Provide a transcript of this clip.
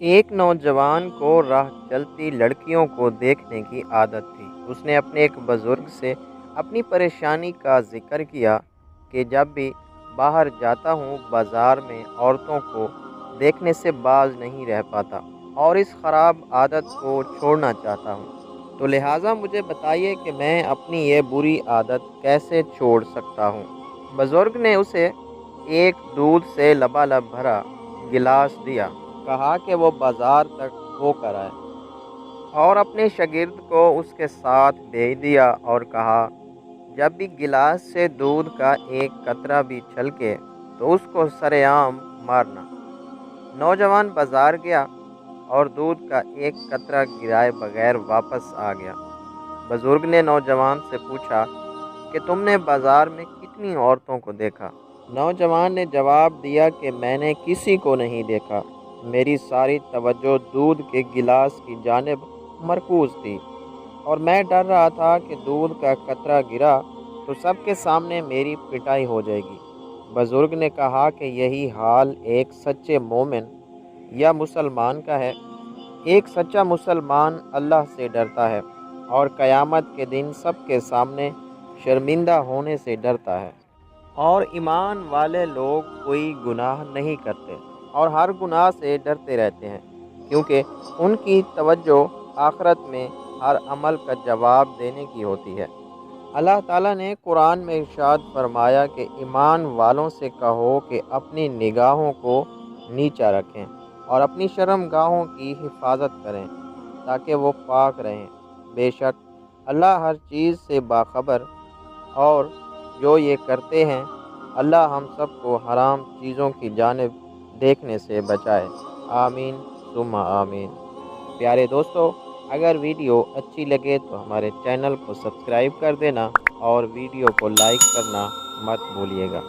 ایک نوجوان کو راہ چلتی لڑکیوں کو دیکھنے کی عادت تھی۔ اس نے اپنے ایک بزرگ سے اپنی پریشانی کا ذکر کیا کہ جب بھی باہر جاتا ہوں بازار میں عورتوں کو دیکھنے سے باز نہیں رہ پاتا اور اس خراب عادت کو چھوڑنا چاہتا ہوں، تو لہٰذا مجھے بتائیے کہ میں اپنی یہ بری عادت کیسے چھوڑ سکتا ہوں۔ بزرگ نے اسے ایک دودھ سے لبالب بھرا گلاس دیا، کہا کہ وہ بازار تک ہو کر آئے اور اپنے شاگرد کو اس کے ساتھ بھیج دیا اور کہا جب بھی گلاس سے دودھ کا ایک قطرہ بھی چھلکے تو اس کو سرے عام مارنا۔ نوجوان بازار گیا اور دودھ کا ایک قطرہ گرائے بغیر واپس آ گیا۔ بزرگ نے نوجوان سے پوچھا کہ تم نے بازار میں کتنی عورتوں کو دیکھا؟ نوجوان نے جواب دیا کہ میں نے کسی کو نہیں دیکھا، میری ساری توجہ دودھ کے گلاس کی جانب مرکوز تھی اور میں ڈر رہا تھا کہ دودھ کا قطرہ گرا تو سب کے سامنے میری پٹائی ہو جائے گی۔ بزرگ نے کہا کہ یہی حال ایک سچے مومن یا مسلمان کا ہے۔ ایک سچا مسلمان اللہ سے ڈرتا ہے اور قیامت کے دن سب کے سامنے شرمندہ ہونے سے ڈرتا ہے، اور ایمان والے لوگ کوئی گناہ نہیں کرتے اور ہر گناہ سے ڈرتے رہتے ہیں، کیونکہ ان کی توجہ آخرت میں ہر عمل کا جواب دینے کی ہوتی ہے۔ اللہ تعالیٰ نے قرآن میں ارشاد فرمایا کہ ایمان والوں سے کہو کہ اپنی نگاہوں کو نیچا رکھیں اور اپنی شرم گاہوں کی حفاظت کریں تاکہ وہ پاک رہیں۔ بے شک اللہ ہر چیز سے باخبر، اور جو یہ کرتے ہیں اللہ ہم سب کو حرام چیزوں کی جانب دیکھنے سے بچائے۔ آمین ثم آمین۔ پیارے دوستو، اگر ویڈیو اچھی لگے تو ہمارے چینل کو سبسکرائب کر دینا اور ویڈیو کو لائک کرنا مت بھولیے گا۔